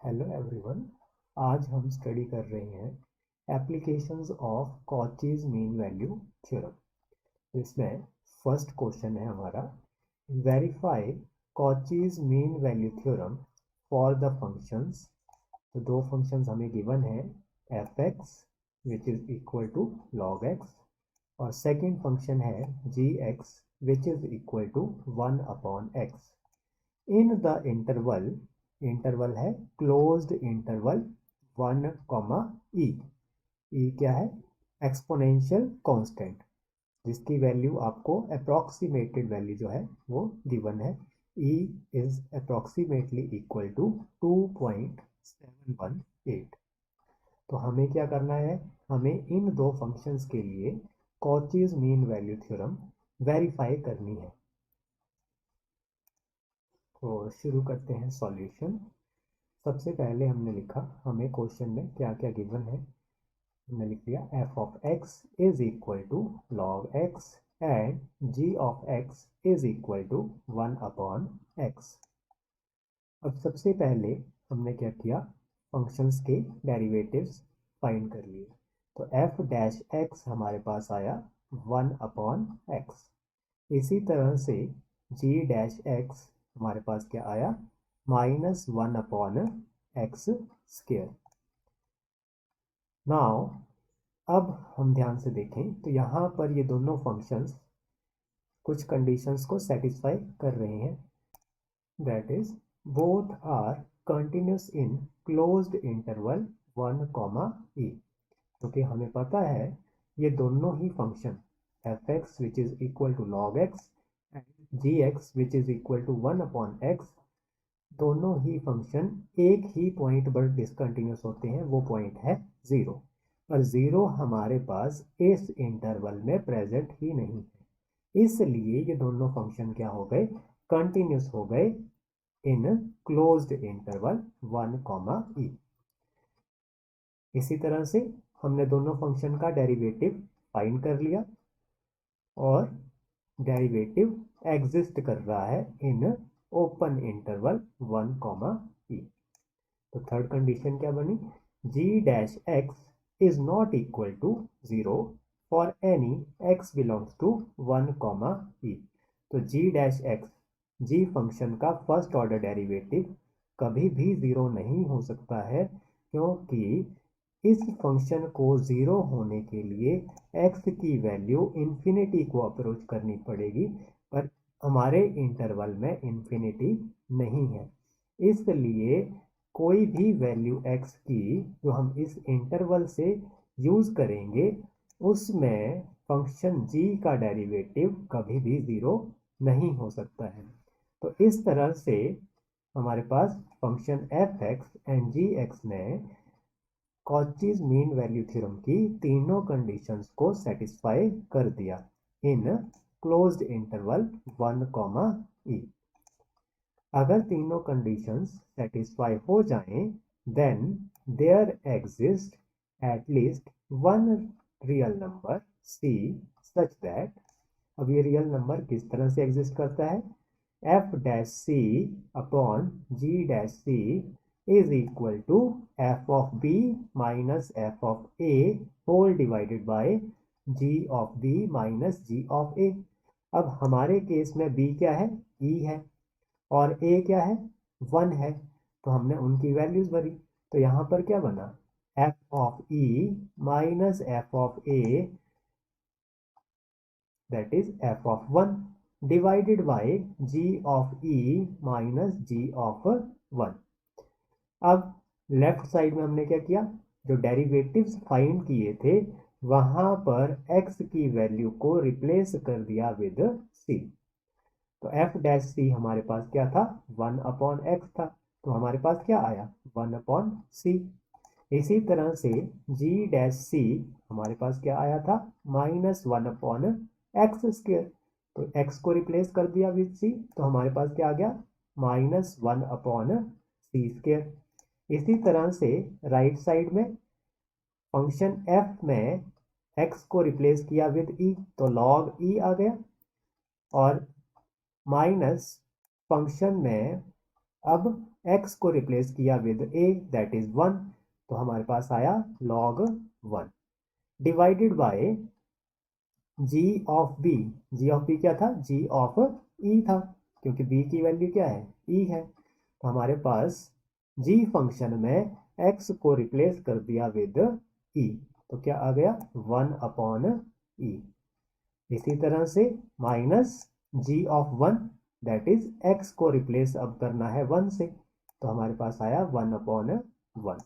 Hello everyone. आज हम study कर रहे हैं applications of Cauchy's mean value theorem. इसमें फर्स्ट क्वेश्चन है हमारा, verify Cauchy's mean value theorem for the functions. तो दो फंक्शंस हमें गिवन है, F x which is equal to log x और सेकेंड फंक्शन है जी x which is equal to 1/x in the interval है closed interval 1, e क्या है, exponential constant, जिसकी वैल्यू आपको अप्रॉक्सीमेटेड वैल्यू जो है वो गिवन है, ई इज अप्रॉक्सीमेटली इक्वल टू 2.718। तो हमें क्या करना है, हमें इन दो फंक्शंस के लिए Cauchy's mean value theorem verify करनी है। तो शुरू करते हैं सॉल्यूशन। सबसे पहले हमने लिखा, हमें क्वेश्चन में क्या क्या गिवन है, हमने लिख दिया f of x is equal to log x and g of x is equal to 1/x। अब सबसे पहले हमने क्या किया, फंक्शंस के डेरिवेटिव्स फाइंड कर लिए। तो एफ डैश एक्स हमारे पास आया 1/x। इसी तरह से जी डैश एक्स हमारे पास क्या आया, -1/x²। नाउ अब हम ध्यान से देखें तो यहाँ पर ये दोनों फंक्शंस कुछ कंडीशंस को सेटिस्फाई कर रहे हैं, that is both are continuous in closed interval 1, क्योंकि हमें पता है ये दोनों ही function F x which is equal to log x and G x which is equal to 1/x, दोनों ही फंक्शन एक ही पॉइंट पर डिसकंटिन्यूस होते हैं, वो पॉइंट है 0। और 0 हमारे पास इस इंटरवल में प्रेजेंट ही नहीं है, इसलिए ये दोनों फंक्शन क्या हो गए, कंटिन्यूस हो गए इन क्लोज्ड इंटरवल 1, इसी तरह से हमने दोनों फंक्शन का डेरिवेटिव फाइंड कर लिया और डेरिवेटिव एग्जिस्ट कर रहा है इन ओपन इंटरवल 1, तो थर्ड कंडीशन क्या बनी, G dash X is not equal to 0 for any x belongs to 1, तो G dash X, G function का फर्स्ट ऑर्डर डेरिवेटिव कभी भी 0 नहीं हो सकता है, क्योंकि इस फंक्शन को 0 होने के लिए x की वैल्यू इन्फिनिटी को अप्रोच करनी पड़ेगी, पर हमारे इंटरवल में इन्फिनिटी नहीं है, इसलिए कोई भी वैल्यू x की जो हम इस इंटरवल से यूज करेंगे उसमें फंक्शन g का डेरिवेटिव कभी भी 0 नहीं हो सकता है। तो इस तरह से हमारे पास function F X and G X ने कॉचीज मीन वैल्यू थ्योरम की तीनों कंडीशंस को सेटिस्फाई कर दिया इन क्लोज्ड इंटरवल 1, अगर तीनों कंडीशंस सेटिस्फाई हो जाएं, then there exist at least one real number c such that, अब ये रियल नंबर किस तरह से एग्जिस्ट करता है, F dash C upon G dash C is equal to F of B minus F of A whole divided by G of B minus G of A. अब हमारे case में b क्या है, e है, और a क्या है, 1 है, तो हमने उनकी वैल्यूज भरी, तो यहां पर क्या बना, f of e minus F of a that is f of 1 divided by g of e minus g of 1। अब लेफ्ट साइड में हमने क्या किया, जो डेरिवेटिव्स फाइंड किए थे वहां पर x की वैल्यू को रिप्लेस कर दिया विद c, तो एफ डैश सी हमारे पास क्या था, 1/x था, तो हमारे पास क्या आया, 1/c। इसी तरह से जी डैश सी हमारे पास क्या आया था, -1/x², तो x को रिप्लेस कर दिया विद c, तो हमारे पास क्या आ गया, -1/c²। इसी तरह से राइट साइड में फंक्शन f में x को रिप्लेस किया विद e, तो log e आ गया, और माइनस फंक्शन में अब x को रिप्लेस किया विद a दैट इज 1, तो हमारे पास आया log 1 divided by g of b। g of b क्या था? g ऑफ e था, क्योंकि b की वैल्यू क्या है? e है। तो हमारे पास g फंक्शन में x को रिप्लेस कर दिया विद e, तो क्या आ गया? 1 अपॉन e। इसी तरह से minus g of 1 that is x को रिप्लेस अब करना है 1 से, तो हमारे पास आया 1 अपॉन 1।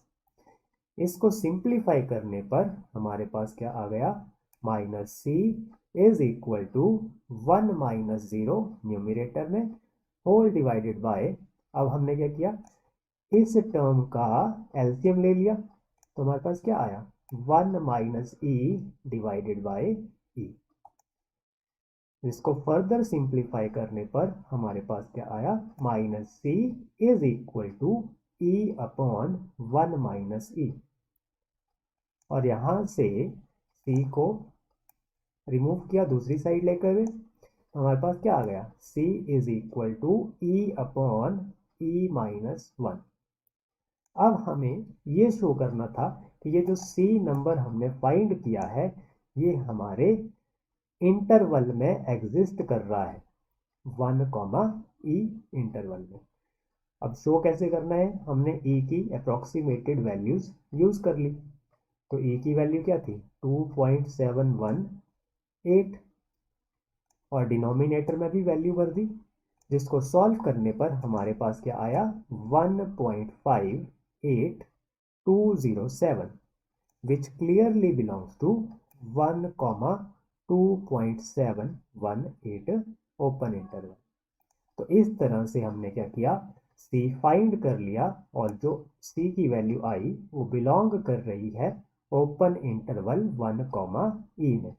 इसको सिंप्लीफाई करने पर हमारे पास क्या आ गया? Minus C is equal to 1 minus 0 numerator में होल डिवाइडेड बाय, अब हमने क्या किया? इस टर्म का एलसीएम ले लिया, तो हमारे पास क्या आया? 1 minus E divided by E. इसको फर्दर सिंप्लीफाई करने पर हमारे पास क्या आया? Minus C is equal to E upon 1 minus E, और यहां से c को रिमूव किया दूसरी साइड लेकर हुए, हमारे पास क्या आ गया? c is equal to E upon e minus 1। अब हमें ये शो करना था कि ये जो c नंबर हमने फाइंड किया है ये हमारे इंटरवल में एग्जिस्ट कर रहा है 1 कॉमा ई इंटरवल में। अब शो कैसे करना है? हमने e की अप्रोक्सीमेटेड वैल्यूज यूज कर ली, तो e की वैल्यू क्या थी? 2.718, और डिनोमिनेटर में भी वैल्यू भर दी, जिसको सॉल्व करने पर हमारे पास क्या आया? 1.58207 which clearly belongs to 1,2.718 open interval. तो इस तरह से हमने क्या किया? c फाइंड कर लिया, और जो c की वैल्यू आई वो बिलोंग कर रही है ओपन इंटरवल 1 कॉमा ई में।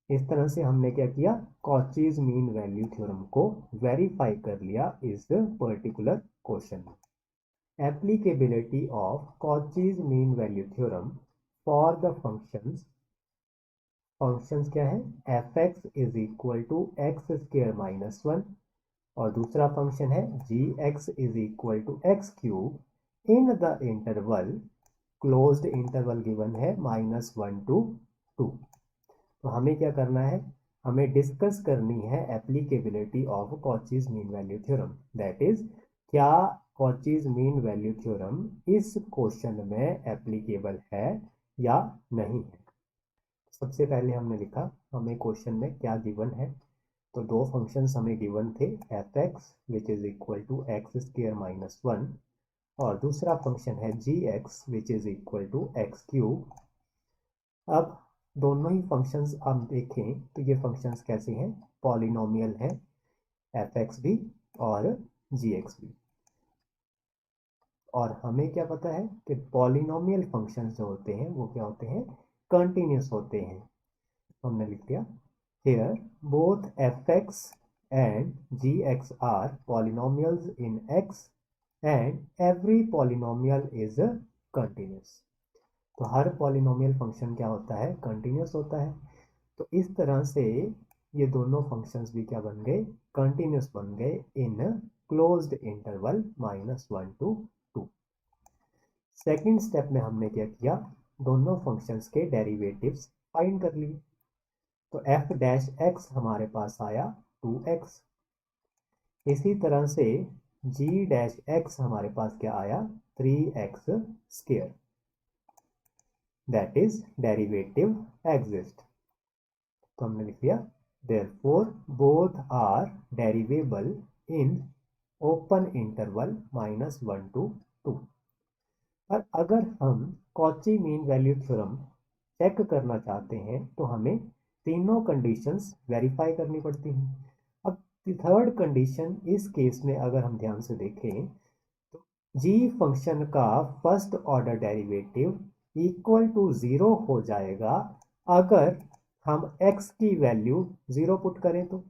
इस तरह से हमने क्या किया? कॉचीज मीन वैल्यू थ्योरम को वेरीफाई कर लिया इस पर्टिकुलर क्वेश्चन में। Applicability of Cauchy's mean value theorem for the functions. Functions क्या है? F X is equal to X square minus 1, और दूसरा फंक्शन है जी X is equal to X cube in the interval, closed interval given है -1 to 2। तो हमें क्या करना है? हमें डिस्कस करनी है applicability of Cauchy's mean value theorem, that is क्या कॉचीज मीन वैल्यू थ्योरम इस क्वेश्चन में एप्लीकेबल है या नहीं है। सबसे पहले हमने लिखा हमें क्वेश्चन में क्या गिवन है, तो दो फंक्शंस हमें गिवन थे, F x which is equal to X square minus 1, और दूसरा फंक्शन है जी x which is equal to X cube. अब दोनों ही फंक्शंस हम देखें तो ये फंक्शंस कैसे हैं? पॉलिनोमियल है, एफ एक्स भी और जी एक्स भी। और हमें क्या पता है कि पॉलिनोमियल फंक्शंस जो होते हैं वो क्या होते हैं? कंटिन्यूस होते हैं। हमने लिख दिया here both fx and gx are polynomials in x and every polynomial is continuous। तो हर पॉलिनोमियल फंक्शन क्या होता है? कंटिन्यूस होता है। तो इस तरह से ये दोनों फंक्शंस भी क्या बन गए? कंटिन्यूस बन गए इन closed interval -1 to 2। Second step में हमने क्या किया? दोनों फंक्शंस के डेरिवेटिव्स फाइंड कर लिए। तो f डैश x हमारे पास आया 2x, इसी तरह से g डैश x हमारे पास क्या आया? 3x square, that is derivative exist. तो हमने लिख दिया therefore both are derivable in open interval -1 to 2। और अगर हम Cauchy mean value theorem check करना चाहते हैं तो हमें तीनों कंडीशंस वेरीफाई करनी पड़ती हैं। अब थर्ड कंडीशन इस केस में अगर हम ध्यान से देखें तो जी फंक्शन का first order derivative equal to 0 हो जाएगा अगर हम x की वैल्यू 0 पुट करें तो,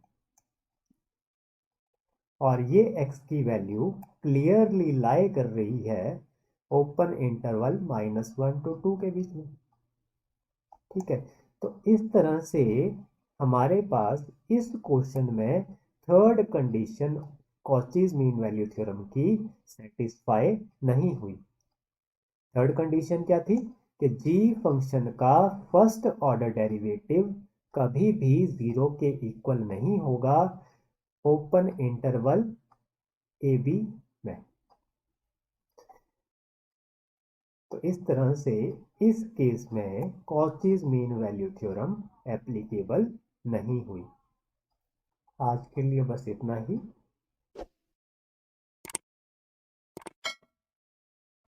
और ये x की वैल्यू क्लियरली लाई कर रही है ओपन इंटरवल -1 to 2 के बीच में। ठीक है, तो इस तरह से हमारे पास इस क्वेश्चन में third condition Cauchy's mean value theorem की सेटिस्फाई नहीं हुई। थर्ड कंडीशन क्या थी कि जी फंक्शन का फर्स्ट ऑर्डर डेरिवेटिव कभी भी 0 के इक्वल नहीं होगा ओपन इंटरवल ए बी में। तो इस तरह से इस केस में Cauchy's mean value theorem applicable नहीं हुई। आज के लिए बस इतना ही।